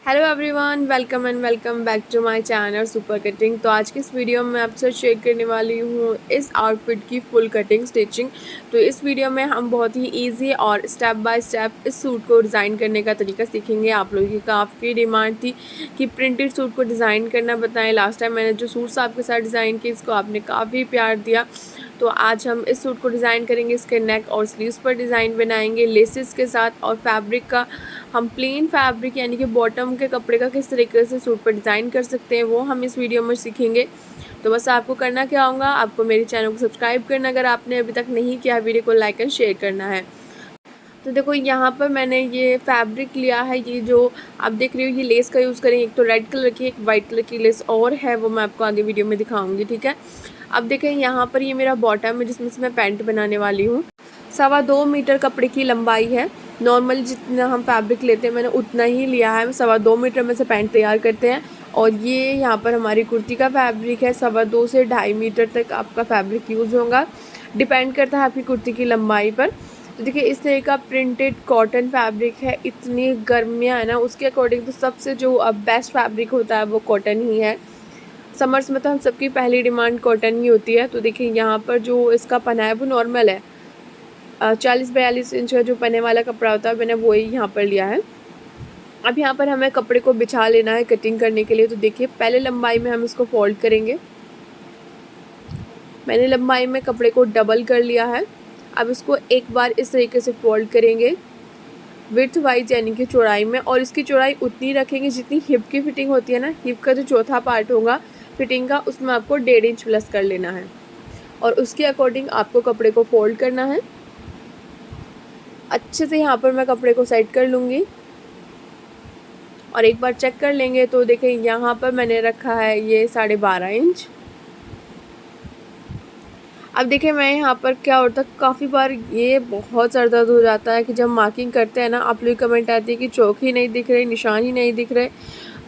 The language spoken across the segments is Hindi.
Hello everyone, welcome back to my channel super cutting. तो आज की इस वीडियो में आपसे शेयर करने वाली हूँ इस आउटफिट की फुल कटिंग स्टिचिंग। तो इस वीडियो में हम बहुत ही इजी और स्टेप बाय स्टेप इस सूट को डिज़ाइन करने का तरीका सीखेंगे। आप लोगों की काफ़ी डिमांड थी कि प्रिंटेड सूट को डिज़ाइन करना बताएं। लास्ट टाइम मैंने जो सूट्स आपके साथ डिज़ाइन किए इसको आपने काफ़ी प्यार दिया। तो आज हम इस सूट को डिज़ाइन करेंगे। इसके नेक और स्लीव्स पर डिज़ाइन बनाएंगे लेसेस के साथ, और फैब्रिक का हम प्लेन फैब्रिक यानी कि बॉटम के कपड़े का किस तरीके से सूट पर डिज़ाइन कर सकते हैं वो हम इस वीडियो में सीखेंगे। तो बस आपको करना क्या होगा, आपको मेरे चैनल को सब्सक्राइब करना अगर आपने अभी तक नहीं किया, वीडियो को लाइक एंड शेयर करना है। तो देखो यहाँ पर मैंने ये फैब्रिक लिया है, ये जो आप देख रहे हो ये लेस का यूज़ करें। एक तो रेड कलर की, एक वाइट कलर की लेस और है, वो मैं आपको आगे वीडियो में दिखाऊंगी, ठीक है। अब देखें यहाँ पर ये मेरा बॉटम है जिसमें से मैं पैंट बनाने वाली हूँ। 2.25 मीटर कपड़े की लंबाई है। नॉर्मल जितना हम फैब्रिक लेते हैं मैंने उतना ही लिया है। 2.25 मीटर में से पैंट तैयार करते हैं। और ये यहाँ पर हमारी कुर्ती का फैब्रिक है। 2.25 से 2.5 मीटर तक आपका फैब्रिक यूज़ होगा, डिपेंड करता है आपकी कुर्ती की लंबाई पर। तो देखिए इस तरह का प्रिंटेड कॉटन फैब्रिक है। इतनी गर्मियाँ है ना, उसके अकॉर्डिंग तो सबसे जो बेस्ट फैब्रिक होता है वो कॉटन ही है। समर्स में तो हम सबकी पहली डिमांड कॉटन ही होती है। तो देखिए यहाँ पर जो इसका पना है वो नॉर्मल है, 40-42 इंच का जो पने वाला कपड़ा होता है मैंने वही यहाँ पर लिया है। अब यहाँ पर हमें कपड़े को बिछा लेना है कटिंग करने के लिए। तो देखिए पहले लंबाई में हम इसको फोल्ड करेंगे। मैंने लंबाई में कपड़े को डबल कर लिया है। अब इसको एक बार इस तरीके से फोल्ड करेंगे विड्थ वाइज यानी कि चौड़ाई में, और इसकी चौड़ाई उतनी रखेंगे जितनी हिप की फिटिंग होती है ना। हिप का जो चौथा पार्ट होगा फिटिंग का, उसमें आपको 1.5 इंच प्लस कर लेना है, और उसके अकॉर्डिंग आपको कपड़े को फोल्ड करना है। अच्छे से यहाँ पर मैं कपड़े को सेट कर लूँगी और एक बार चेक कर लेंगे। तो देखें यहाँ पर मैंने रखा है ये 12.5 इंच। अब देखें मैं यहाँ पर क्या होता है, काफ़ी बार ये बहुत सर दर्द हो जाता है कि जब मार्किंग करते हैं ना, आप लोग कमेंट आती है कि चौक ही नहीं दिख रहे, निशान ही नहीं दिख रहे।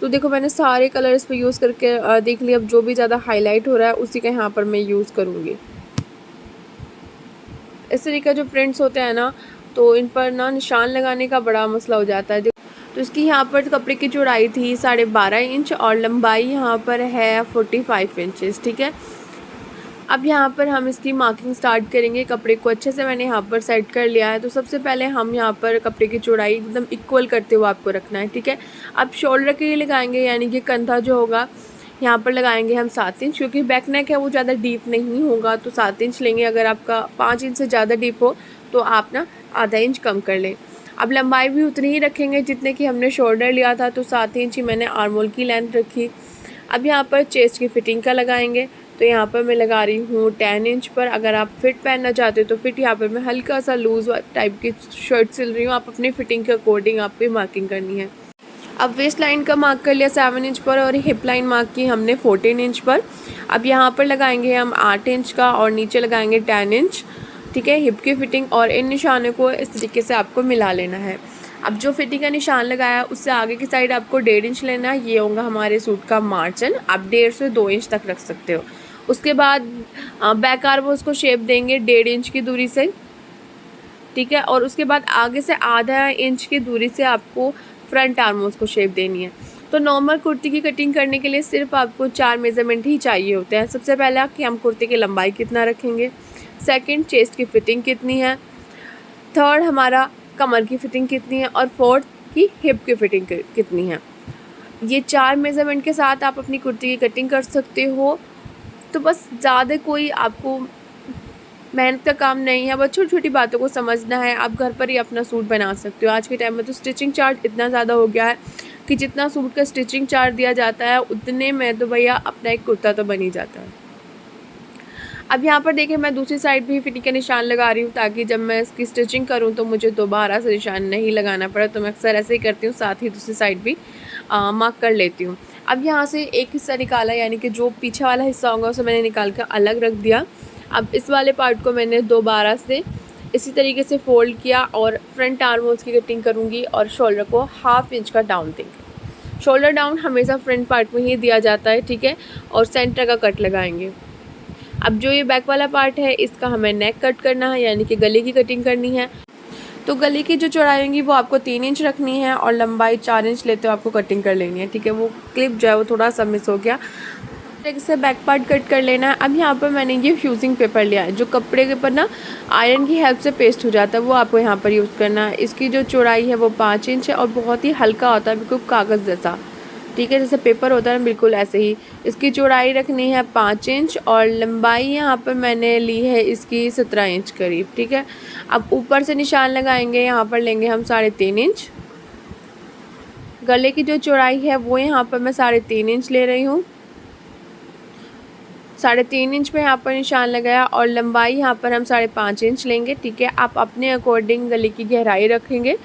तो देखो मैंने सारे कलर इस पर यूज़ करके देख लिया। अब जो भी ज़्यादा हाईलाइट हो रहा है उसी का यहाँ पर मैं यूज़ करूँगी। इस तरीके जो प्रिंट्स होते हैं ना, तो इन पर ना निशान लगाने का बड़ा मसला हो जाता है। तो इसकी यहाँ पर कपड़े की चौड़ाई थी 12.5 इंच और लंबाई यहाँ पर है 45 इंचेस, ठीक है। अब यहाँ पर हम इसकी मार्किंग स्टार्ट करेंगे। कपड़े को अच्छे से मैंने यहाँ पर सेट कर लिया है। तो सबसे पहले हम यहाँ पर कपड़े की चौड़ाई एकदम इक्वल करते हुए आपको रखना है, ठीक है। अब शोल्डर के लिए लगाएंगे यानी कि कंधा जो होगा यहाँ पर लगाएंगे हम 7 इंच, क्योंकि बैक नेक है वो ज़्यादा डीप नहीं होगा तो 7 इंच लेंगे। अगर आपका 5 इंच से ज़्यादा डीप हो तो आप ना आधा इंच कम कर लें। अब लंबाई भी उतनी ही रखेंगे जितने की हमने शोल्डर लिया था, तो 7 इंच ही मैंने आर्मोल की लेंथ रखी। अब यहाँ पर चेस्ट की फिटिंग का लगाएंगे। तो यहाँ पर मैं लगा रही हूँ 10 इंच पर। अगर आप फिट पहनना चाहते हो तो फिट, यहाँ पर मैं हल्का सा लूज़ टाइप की शर्ट सिल रही हूँ। आप अपनी फिटिंग के अकॉर्डिंग आपको मार्किंग करनी है। अब वेस्ट लाइन का मार्क कर लिया 7 इंच पर, और हिप लाइन मार्क की हमने 14 इंच पर। अब यहाँ पर लगाएंगे हम 8 इंच का और नीचे लगाएंगे 10 इंच, ठीक है, हिप की फिटिंग। और इन निशानों को इस तरीके से आपको मिला लेना है। अब जो फिटिंग का निशान लगाया उससे आगे की साइड आपको 1.5 इंच लेना है। ये होगा हमारे सूट का मार्जिन। आप 1.5 से 2 इंच तक रख सकते हो। उसके बाद बैक आर्म को शेप देंगे 1.5 इंच की दूरी से, ठीक है। और उसके बाद आगे से आधा इंच की दूरी से आपको फ्रंट आर्मोस को शेप देनी है। तो नॉर्मल कुर्ती की कटिंग करने के लिए सिर्फ आपको 4 मेज़रमेंट ही चाहिए होते हैं। सबसे पहला कि हम कुर्ती की लंबाई कितना रखेंगे, सेकंड चेस्ट की फिटिंग कितनी है, थर्ड हमारा कमर की फिटिंग कितनी है, और फोर्थ की हिप की फिटिंग कितनी है। ये 4 मेज़रमेंट के साथ आप अपनी कुर्ती की कटिंग कर सकते हो। तो बस ज़्यादा कोई आपको मेहनत का काम नहीं है, बस छोटी छोटी बातों को समझना है। आप घर पर ही अपना सूट बना सकते हो। आज के टाइम में तो स्टिचिंग चार्ज इतना ज़्यादा हो गया है कि जितना सूट का स्टिचिंग चार्ज दिया जाता है उतने में तो भैया अपना एक कुर्ता तो बन ही जाता है। अब यहाँ पर देखिए मैं दूसरी साइड भी फिटिंग का निशान लगा रही हूँ, ताकि जब मैं इसकी स्टिचिंग करूँ तो मुझे दोबारा से निशान नहीं लगाना पड़े। तो मैं अक्सर ऐसे ही करती हूँ, साथ ही दूसरी साइड भी मार्क कर लेती हूँ। अब यहाँ से एक हिस्सा निकाला, यानी कि जो पीछे वाला हिस्सा होगा उसे मैंने निकाल कर अलग रख दिया। अब इस वाले पार्ट को मैंने दोबारा से इसी तरीके से फोल्ड किया और फ्रंट आर्म होल्स की कटिंग करूँगी और शोल्डर को 1/2 इंच का डाउन देंगे। शोल्डर डाउन हमेशा फ्रंट पार्ट में ही दिया जाता है, ठीक है। और सेंटर का कट लगाएंगे। अब जो ये बैक वाला पार्ट है इसका हमें नेक कट करना है, यानी कि गले की कटिंग करनी है। तो गले की जो चौड़ाई होगी वो आपको 3 इंच रखनी है और लंबाई 4 इंच लेते हो आपको कटिंग कर लेनी है, ठीक है। वो क्लिप जो है वो थोड़ा सा मिस हो गया, एक से बैक पार्ट कट कर लेना है। अब यहाँ पर मैंने ये फ्यूजिंग पेपर लिया है जो कपड़े के ऊपर ना आयरन की हेल्प से पेस्ट हो जाता है, वो आपको यहाँ पर यूज़ करना है। इसकी जो चौड़ाई है वो 5 इंच है और बहुत ही हल्का होता है, बिल्कुल कागज़ जैसा, ठीक है, जैसे पेपर होता है बिल्कुल ऐसे ही। इसकी चौड़ाई रखनी है 5 इंच और लंबाई यहाँ पर मैंने ली है इसकी 17 इंच करीब, ठीक है। अब ऊपर से निशान लगाएंगे, यहाँ पर लेंगे हम 3.5 इंच। गले की जो चौड़ाई है वो यहाँ पर मैं 3.5 इंच ले रही हूँ, 3.5 इंच पे यहाँ पर निशान लगाया और लंबाई यहाँ पर हम 5.5 इंच लेंगे, ठीक है। आप अपने अकॉर्डिंग गले की गहराई रखेंगे,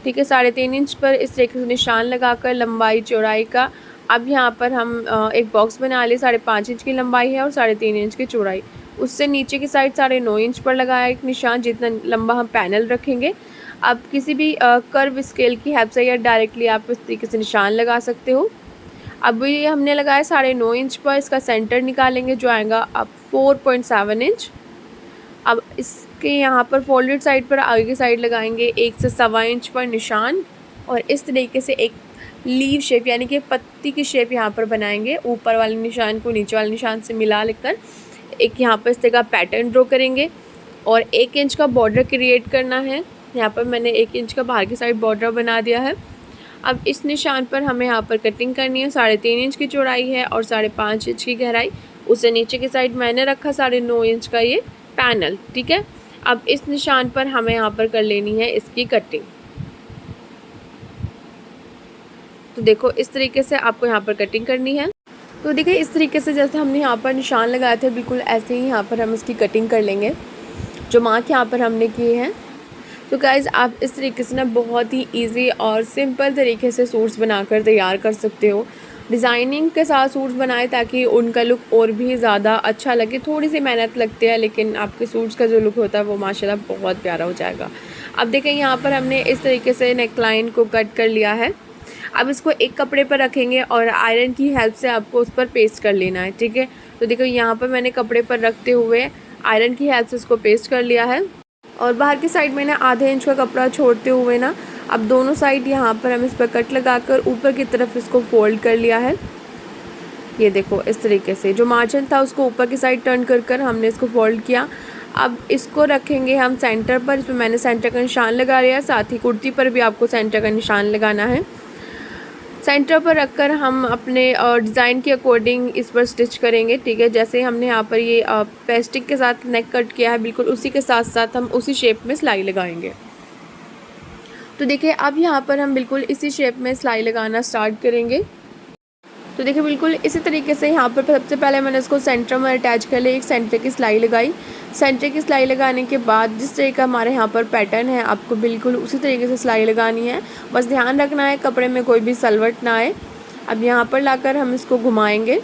ठीक है। 3.5 इंच पर इस तरीके से निशान लगाकर लंबाई चौड़ाई का अब यहाँ पर हम एक बॉक्स बना लिए। 5.5 इंच की लंबाई है और 3.5 इंच की चौड़ाई, उससे नीचे की साइड 9.5 इंच पर लगाया एक निशान, जितना लंबा हम पैनल रखेंगे। अब किसी भी कर्व स्केल की हेल्प से या डायरेक्टली आप इस तरीके से निशान लगा सकते हो। अब ये हमने लगाया 9.5 इंच पर, इसका सेंटर निकालेंगे जो आएगा अब 4.7 इंच। अब इसके यहाँ पर फोल्डेड साइड पर आगे की साइड लगाएंगे 1 से 1.25 इंच पर निशान और इस तरीके से एक लीव शेप यानी कि पत्ती की शेप यहाँ पर बनाएंगे। ऊपर वाले निशान को नीचे वाले निशान से मिला लेकर एक यहाँ पर इस तरह का पैटर्न ड्रॉ करेंगे और 1 इंच का बॉर्डर क्रिएट करना है। यहाँ पर मैंने 1 इंच का बाहर की साइड बॉर्डर बना दिया है। अब इस निशान पर हमें यहाँ पर कटिंग करनी है। 3.5 इंच की चौड़ाई है और 5.5 इंच की गहराई, उससे नीचे की साइड मैंने रखा 9.5 इंच का ये पैनल, ठीक है। अब इस निशान पर हमें यहाँ पर कर लेनी है इसकी कटिंग। तो देखो इस तरीके से आपको यहाँ पर कटिंग करनी है। तो देखिए इस तरीके से जैसे हमने यहाँ पर निशान लगाए थे बिल्कुल ऐसे ही यहाँ पर हम इसकी कटिंग कर लेंगे जो मार्क यहाँ पर हमने किए हैं। तो गाइज़ आप इस तरीके से ना बहुत ही इजी और सिंपल तरीके से सूट्स बनाकर तैयार कर सकते हो। डिज़ाइनिंग के साथ सूट्स बनाएं ताकि उनका लुक और भी ज़्यादा अच्छा लगे। थोड़ी सी मेहनत लगती है लेकिन आपके सूट्स का जो लुक होता है वो माशाल्लाह बहुत प्यारा हो जाएगा। अब देखें यहाँ पर हमने इस तरीके से नेकलाइन को कट कर लिया है। अब इसको एक कपड़े पर रखेंगे और आयरन की हेल्प से आपको उस पर पेस्ट कर लेना है, ठीक है। तो देखो यहाँ पर मैंने कपड़े पर रखते हुए आयरन की हेल्प से इसको पेस्ट कर लिया है और बाहर की साइड मैंने आधे इंच का कपड़ा छोड़ते हुए ना अब दोनों साइड यहाँ पर हम इस पर कट लगाकर ऊपर की तरफ इसको फोल्ड कर लिया है। ये देखो इस तरीके से जो मार्जिन था उसको ऊपर की साइड टर्न कर हमने इसको फोल्ड किया। अब इसको रखेंगे हम सेंटर पर, इसमें मैंने सेंटर का निशान लगा लिया है। साथ ही कुर्ती पर भी आपको सेंटर का निशान लगाना है। सेंटर पर रखकर हम अपने डिज़ाइन के अकॉर्डिंग इस पर स्टिच करेंगे, ठीक है। जैसे हमने यहाँ पर ये पेस्टिंग के साथ नेक कट किया है बिल्कुल उसी के साथ साथ हम उसी शेप में सिलाई लगाएंगे। तो देखिए अब यहाँ पर हम बिल्कुल इसी शेप में सिलाई लगाना स्टार्ट करेंगे। तो देखिए बिल्कुल इसी तरीके से यहाँ पर सबसे पहले मैंने इसको सेंटर में अटैच कर लिया, एक सेंटर की सिलाई लगाई। सेंटर की सिलाई लगाने के बाद जिस तरीके का हमारे यहाँ पर पैटर्न है आपको बिल्कुल उसी तरीके से सिलाई लगानी है। बस ध्यान रखना है कपड़े में कोई भी सलवट ना आए। अब यहाँ पर लाकर हम इसको घुमाएंगे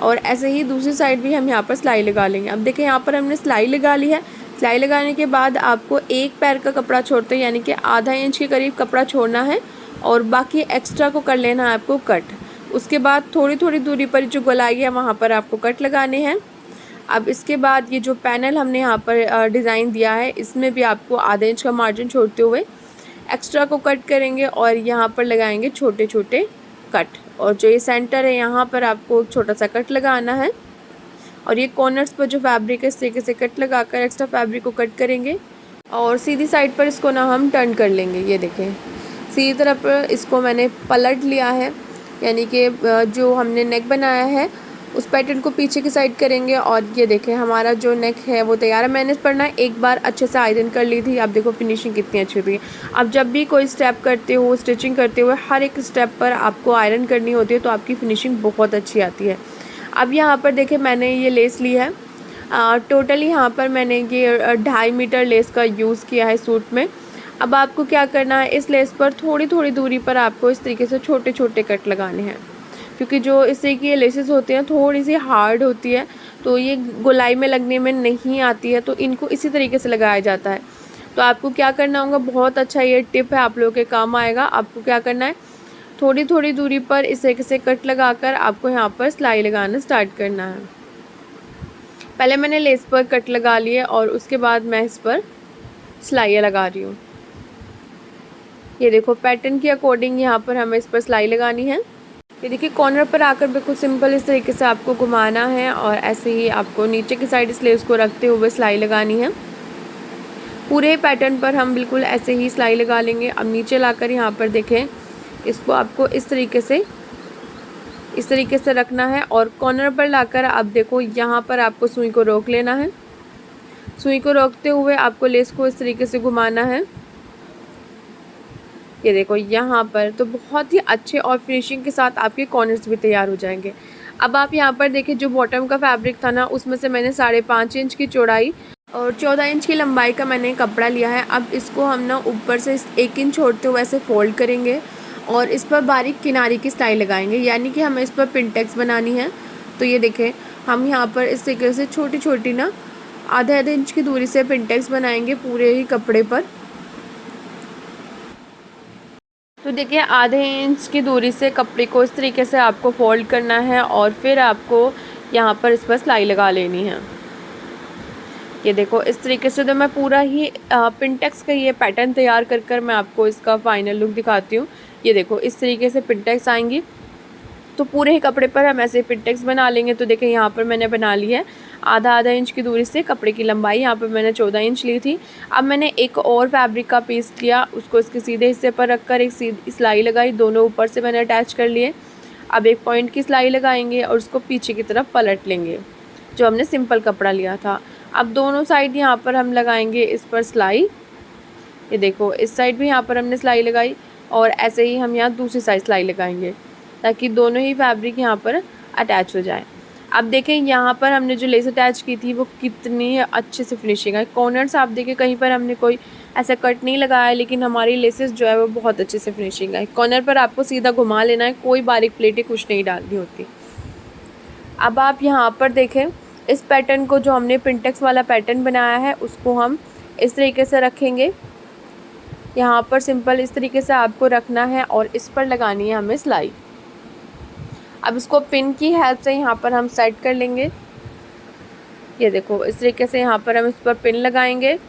और ऐसे ही दूसरी साइड भी हम यहाँ पर सिलाई लगा लेंगे। अब देखिए यहाँ पर हमने सिलाई लगा ली है। सिलाई लगाने के बाद आपको एक पैर का कपड़ा छोड़ते यानी कि आधा इंच के करीब कपड़ा छोड़ना है और बाकी एक्स्ट्रा को कर लेना है आपको कट। उसके बाद थोड़ी थोड़ी दूरी पर जो गोलाई है वहाँ पर आपको कट लगाने हैं। अब इसके बाद ये जो पैनल हमने यहाँ पर डिज़ाइन दिया है इसमें भी आपको आधे इंच का मार्जिन छोड़ते हुए एक्स्ट्रा को कट करेंगे और यहाँ पर लगाएंगे छोटे छोटे कट। और जो ये सेंटर है यहाँ पर आपको छोटा सा कट लगाना है और ये कॉर्नर्स पर जो फैब्रिक है इस तरीके से कट लगाकर एक्स्ट्रा फैब्रिक को कट करेंगे और सीधी साइड पर इसको ना हम टर्न कर लेंगे। ये देखें सीधी तरफ पर इसको मैंने पलट लिया है यानी कि जो हमने नेक बनाया है उस पैटर्न को पीछे की साइड करेंगे और ये देखें हमारा जो नेक है वो तैयार है। मैंने इस पर ना एक बार अच्छे से आयरन कर ली थी। आप देखो फिनिशिंग कितनी अच्छी हुई है। अब जब भी कोई स्टेप करते हो स्टिचिंग करते हुए हर एक स्टेप पर आपको आयरन करनी होती है तो आपकी फिनिशिंग बहुत अच्छी आती है। अब यहाँ पर देखें मैंने ये लेस ली है। टोटली यहाँ पर मैंने ये 2.5 मीटर लेस का यूज़ किया है सूट में। अब आपको क्या करना है इस लेस पर थोड़ी थोड़ी दूरी पर आपको इस तरीके से छोटे छोटे कट लगाने हैं क्योंकि जो इससे की ये लेसेस होती हैं थोड़ी सी हार्ड होती है तो ये गोलाई में लगने में नहीं आती है, तो इनको इसी तरीके से लगाया जाता है। तो आपको क्या करना होगा, बहुत अच्छा ये टिप है आप लोगों के काम आएगा। आपको क्या करना है थोड़ी थोड़ी दूरी पर इस तरीके से कट लगाकर आपको यहाँ पर सिलाई लगाना स्टार्ट करना है। पहले मैंने लेस पर कट लगा लिए और उसके बाद मैं इस पर सिलाइयाँ लगा रही हूँ। ये देखो पैटर्न के अकॉर्डिंग यहाँ पर हमें इस पर सिलाई लगानी है। ये देखिए कॉर्नर पर आकर बिल्कुल सिंपल इस तरीके से आपको घुमाना है और ऐसे ही आपको नीचे की साइड स्लीव्स को रखते हुए सिलाई लगानी है। पूरे पैटर्न पर हम बिल्कुल ऐसे ही सिलाई लगा लेंगे। अब नीचे लाकर यहाँ पर देखें, इसको आपको इस तरीके से रखना है और कॉर्नर पर लाकर अब देखो यहाँ पर आपको सुई को रोक लेना है। सुई को रोकते हुए आपको लेस को इस तरीके से घुमाना है। ये देखो यहाँ पर तो बहुत ही अच्छे और फिनिशिंग के साथ आपके कॉर्नर्स भी तैयार हो जाएंगे। अब आप यहाँ पर देखिए जो बॉटम का फैब्रिक था ना, उसमें से मैंने 5.5 इंच की चौड़ाई और 14 इंच की लंबाई का मैंने कपड़ा लिया है। अब इसको हम ना ऊपर से 1 इंच छोड़ते हुए ऐसे फोल्ड करेंगे और इस पर बारीक किनारे की स्टाइल लगाएंगे, यानी कि हमें इस पर पिनटेक्स बनानी है। तो ये देखें हम यहाँ पर इस तरीके से छोटी छोटी ना आधे इंच की दूरी से पिनटेक्स बनाएंगे पूरे ही कपड़े पर। तो देखिए आधे इंच की दूरी से कपड़े को इस तरीके से आपको फोल्ड करना है और फिर आपको यहाँ पर इस पर सिलाई लगा लेनी है। ये देखो इस तरीके से तो मैं पूरा ही पिनटेक्स का ये पैटर्न तैयार कर मैं आपको इसका फाइनल लुक दिखाती हूँ। ये देखो इस तरीके से पिनटेक्स आएंगी, तो पूरे ही कपड़े पर हम ऐसे पिनटेक्स बना लेंगे। तो देखिए यहाँ पर मैंने बना ली है आधा इंच की दूरी से कपड़े की लंबाई। यहाँ पर मैंने 14 इंच ली थी। अब मैंने एक और फैब्रिक का पीस लिया, उसको इसके सीधे हिस्से पर रखकर एक सीधी सिलाई लगाई, दोनों ऊपर से मैंने अटैच कर लिए। अब एक पॉइंट की सिलाई लगाएंगे और उसको पीछे की तरफ पलट लेंगे, जो हमने सिंपल कपड़ा लिया था। अब दोनों साइड यहाँ पर हम लगाएंगे इस पर सिलाई। ये देखो इस साइड भी यहाँ पर हमने सिलाई लगाई और ऐसे ही हम यहाँ दूसरी साइड सिलाई लगाएंगे ताकि दोनों ही फैब्रिक यहाँ पर अटैच हो जाए। अब देखें यहाँ पर हमने जो लेस अटैच की थी वो कितनी अच्छे से फिनिशिंग है। कॉर्नर्स आप देखें कहीं पर हमने कोई ऐसा कट नहीं लगाया, लेकिन हमारी लेसेस जो है वो बहुत अच्छे से फिनिशिंग है। कॉर्नर पर आपको सीधा घुमा लेना है, कोई बारीक प्लेटें कुछ नहीं डालनी होती। अब आप यहाँ पर देखें इस पैटर्न को, जो हमने पिनटेक्स वाला पैटर्न बनाया है, उसको हम इस तरीके से रखेंगे। यहाँ पर सिंपल इस तरीके से आपको रखना है और इस पर लगानी है हमें सिलाई। अब इसको पिन की हेल्प से यहाँ पर हम सेट कर लेंगे। ये देखो इस तरीके से यहाँ पर हम इस पर पिन लगाएंगे।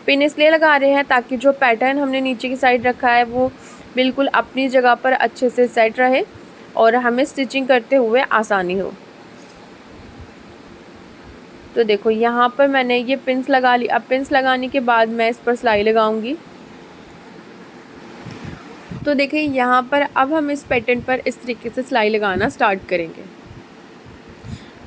पिन इसलिए लगा रहे हैं ताकि जो पैटर्न हमने नीचे की साइड रखा है वो बिल्कुल अपनी जगह पर अच्छे से सेट रहे और हमें स्टिचिंग करते हुए आसानी हो। तो देखो यहाँ पर मैंने ये पिन्स लगा ली। अब पिन्स लगाने के बाद मैं इस पर सिलाई लगाऊंगी। तो देखिए यहाँ पर अब हम इस पैटर्न पर इस तरीके से सिलाई लगाना स्टार्ट करेंगे।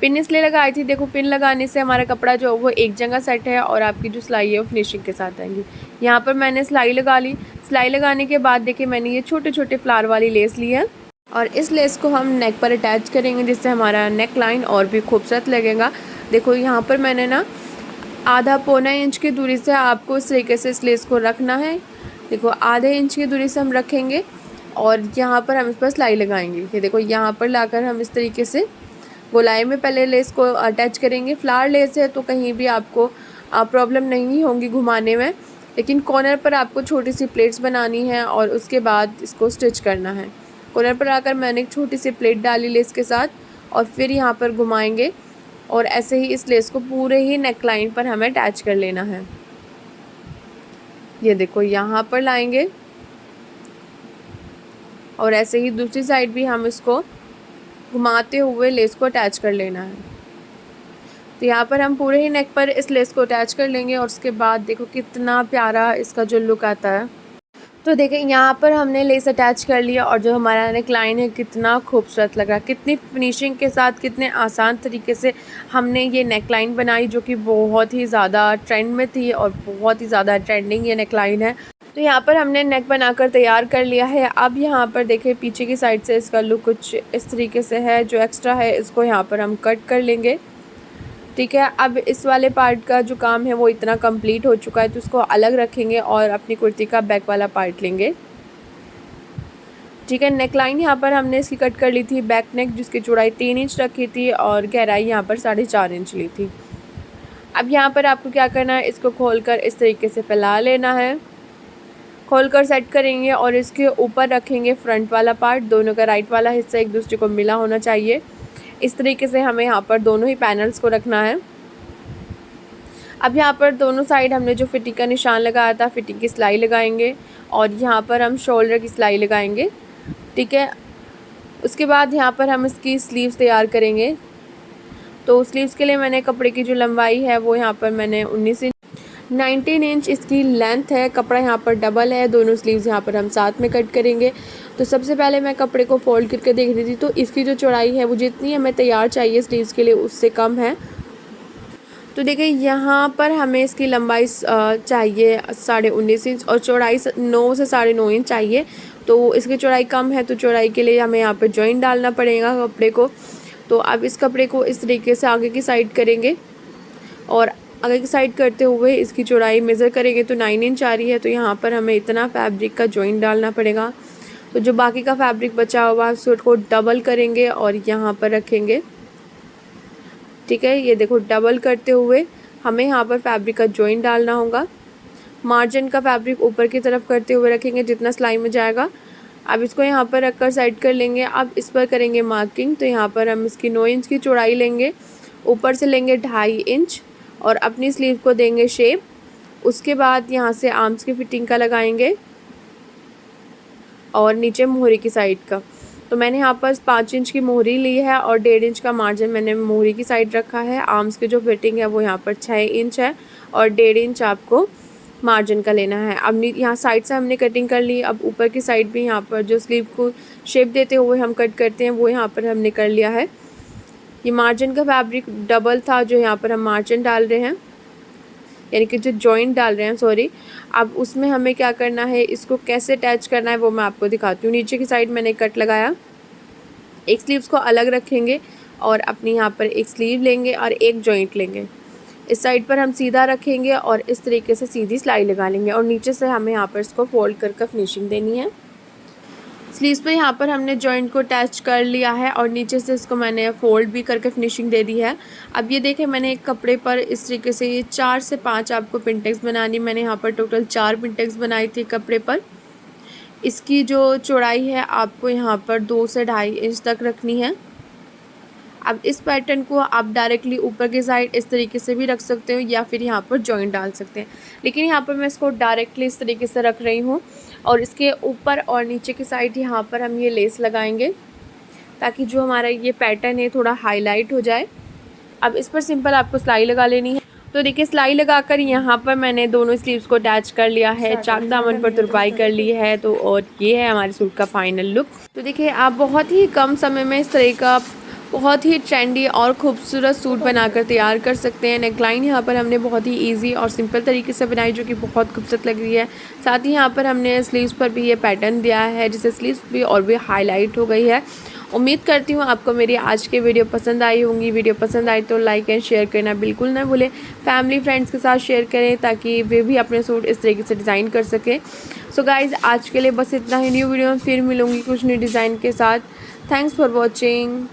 पिन इसलिए लगाई थी, देखो पिन लगाने से हमारा कपड़ा जो वो एक जगह सेट है और आपकी जो सिलाई है वो फिनिशिंग के साथ आएंगी। यहाँ पर मैंने सिलाई लगा ली। सिलाई लगाने के बाद देखिए मैंने ये छोटे छोटे फ्लावर वाली लेस ली है और इस लेस को हम नेक पर अटैच करेंगे, जिससे हमारा नेक लाइन और भी खूबसूरत लगेगा। देखो यहाँ पर मैंने ना पौना इंच की दूरी से आपको इस तरीके से इस लेस को रखना है। देखो आधे इंच की दूरी से हम रखेंगे और यहाँ पर हम इस पर सिलाई लगाएंगे। ये देखो यहाँ पर लाकर हम इस तरीके से गोलाई में पहले लेस को अटैच करेंगे। फ्लावर लेस है तो कहीं भी आपको प्रॉब्लम नहीं होगी घुमाने में, लेकिन कॉर्नर पर आपको छोटी सी प्लेट्स बनानी है और उसके बाद इसको स्टिच करना है। कॉर्नर पर आकर मैंने एक छोटी सी प्लेट डाली लेस के साथ और फिर यहाँ पर घुमाएंगे और ऐसे ही इस लेस को पूरे ही नेक लाइन पर हमें अटैच कर लेना है। ये देखो यहाँ पर लाएंगे और ऐसे ही दूसरी साइड भी हम इसको घुमाते हुए लेस को अटैच कर लेना है। तो यहाँ पर हम पूरे ही नेक पर इस लेस को अटैच कर लेंगे और उसके बाद देखो कितना प्यारा इसका जो लुक आता है। तो देखिए यहाँ पर हमने लेस अटैच कर लिया और जो हमारा नेक लाइन है कितना खूबसूरत लग रहा है, कितनी फिनिशिंग के साथ, कितने आसान तरीके से हमने ये नेक लाइन बनाई, जो कि बहुत ही ज़्यादा ट्रेंड में थी और बहुत ही ज़्यादा ट्रेंडिंग ये नेक लाइन है। तो यहाँ पर हमने नेक बनाकर तैयार कर लिया है। अब यहाँ पर देखिए पीछे की साइड से इसका लुक कुछ इस तरीके से है। जो एक्स्ट्रा है इसको यहाँ पर हम कट कर लेंगे, ठीक है। अब इस वाले पार्ट का जो काम है वो इतना कंप्लीट हो चुका है, तो उसको अलग रखेंगे और अपनी कुर्ती का बैक वाला पार्ट लेंगे, ठीक है। नेक लाइन यहाँ पर हमने इसकी कट कर ली थी। बैक नेक जिसकी चौड़ाई 3 इंच रखी थी और गहराई यहाँ पर 4.5 इंच ली थी। अब यहाँ पर आपको क्या करना है, इसको खोलकर इस तरीके से फैला लेना है। खोलकर सेट करेंगे और इसके ऊपर रखेंगे फ्रंट वाला पार्ट। दोनों का राइट वाला हिस्सा एक दूसरे को मिला होना चाहिए। इस तरीके से हमें यहाँ पर दोनों ही पैनल्स को रखना है। अब यहाँ पर दोनों साइड हमने जो फिटिंग का निशान लगाया था, फिटिंग की सिलाई लगाएंगे और यहाँ पर हम शोल्डर की सिलाई लगाएंगे, ठीक है। उसके बाद यहाँ पर हम इसकी स्लीव्स तैयार करेंगे। तो स्लीव्स के लिए मैंने कपड़े की जो लंबाई है वो यहाँ पर मैंने 19 इंच इसकी लेंथ है। कपड़ा यहाँ पर डबल है, दोनों स्लीव्स यहाँ पर हम साथ में कट करेंगे। तो सबसे पहले मैं कपड़े को फोल्ड करके देख रही थी, तो इसकी जो चौड़ाई है वो जितनी हमें तैयार चाहिए स्लीव्स के लिए उससे कम है। तो देखिए यहाँ पर हमें इसकी लंबाई चाहिए 19.5 इंच और चौड़ाई 9 से 9.5 इंच चाहिए। तो इसकी चौड़ाई कम है, तो चौड़ाई के लिए हमें यहाँ पर जॉइंट डालना पड़ेगा कपड़े को। तो अब इस कपड़े को इस तरीके से आगे की साइड करेंगे और आगे की साइड करते हुए इसकी चौड़ाई मेज़र करेंगे तो 9 इंच आ रही है। तो यहाँ पर हमें इतना फैब्रिक का जॉइंट डालना पड़ेगा। तो जो बाकी का फैब्रिक बचा हुआ उसको डबल करेंगे और यहाँ पर रखेंगे, ठीक है। ये देखो डबल करते हुए हमें यहाँ पर फैब्रिक का जॉइंट डालना होगा। मार्जिन का फैब्रिक ऊपर की तरफ करते हुए रखेंगे जितना सिलाई में जाएगा। अब इसको यहाँ पर रखकर साइड कर लेंगे। अब इस पर करेंगे मार्किंग। तो यहाँ पर हम इसकी 9 इंच की चौड़ाई लेंगे, ऊपर से लेंगे 2.5 इंच और अपनी स्लीव को देंगे शेप। उसके बाद यहाँ से आर्म्स की फिटिंग का लगाएंगे और नीचे मोहरी की साइड का। तो मैंने यहाँ पर 5 इंच की मोहरी ली है और 1.5 इंच का मार्जिन मैंने मोहरी की साइड रखा है। आर्म्स की जो फिटिंग है वो यहाँ पर 6 इंच है और 1.5 इंच आपको मार्जिन का लेना है। अब यहाँ साइड से हमने कटिंग कर ली। अब ऊपर की साइड भी यहाँ पर जो स्लीव को शेप देते हुए हम कट करते हैं वो यहाँ पर हमने कर लिया है। ये मार्जिन का फैब्रिक डबल था जो यहाँ पर हम मार्जिन डाल रहे हैं, यानी कि जो जॉइंट डाल रहे हैं, सॉरी। अब उसमें हमें क्या करना है, इसको कैसे अटैच करना है वो मैं आपको दिखाती हूँ। नीचे की साइड मैंने कट लगाया, एक स्लीव्स को अलग रखेंगे और अपनी यहाँ पर एक स्लीव लेंगे और एक जॉइंट लेंगे। इस साइड पर हम सीधा रखेंगे और इस तरीके से सीधी सिलाई लगा लेंगे और नीचे से हमें यहाँ पर इसको फोल्ड कर फिनिशिंग देनी है। स्लीव्स पे यहाँ पर हमने जॉइंट को अटैच कर लिया है और नीचे से इसको मैंने फोल्ड भी करके फिनिशिंग दे दी है। अब ये देखें मैंने एक कपड़े पर इस तरीके से ये 4 से 5 आपको पिंटेक्स बनानी। मैंने यहाँ पर टोटल 4 पिंटेक्स बनाई थी कपड़े पर। इसकी जो चौड़ाई है आपको यहाँ पर 2 से 2.5 इंच तक रखनी है। अब इस पैटर्न को आप डायरेक्टली ऊपर की साइड इस तरीके से भी रख सकते हो या फिर यहाँ पर जॉइंट डाल सकते हैं, लेकिन यहाँ पर मैं इसको डायरेक्टली इस तरीके से रख रही हूँ। और इसके ऊपर और नीचे की साइड यहाँ पर हम ये लेस लगाएंगे ताकि जो हमारा ये पैटर्न है थोड़ा हाईलाइट हो जाए। अब इस पर सिंपल आपको सिलाई लगा लेनी है। तो देखिए सिलाई लगाकर यहाँ पर मैंने दोनों स्लीव्स को अटैच कर लिया है, चाक दामन पर तुरपाई कर ली है। तो और ये है हमारे सूट का फाइनल लुक। तो देखिए आप बहुत ही कम समय में इस तरह का बहुत ही ट्रेंडी और खूबसूरत सूट बनाकर तैयार कर सकते हैं। नेकलाइन यहाँ पर हमने बहुत ही इजी और सिंपल तरीके से बनाई जो कि बहुत खूबसूरत लग रही है। साथ ही यहाँ पर हमने स्लीव्स पर भी ये पैटर्न दिया है जिससे स्लीव्स भी और भी हाईलाइट हो गई है। उम्मीद करती हूँ आपको मेरी आज की वीडियो पसंद आई होंगी। वीडियो पसंद आई तो लाइक एंड शेयर करना बिल्कुल ना भूलें। फैमिली फ्रेंड्स के साथ शेयर करें ताकि वे भी अपने सूट इस तरीके से डिज़ाइन कर सकें। सो गाइज़ आज के लिए बस इतना ही। न्यू वीडियो में फिर मिलूँगी कुछ न्यू डिज़ाइन के साथ। Thanks for watching.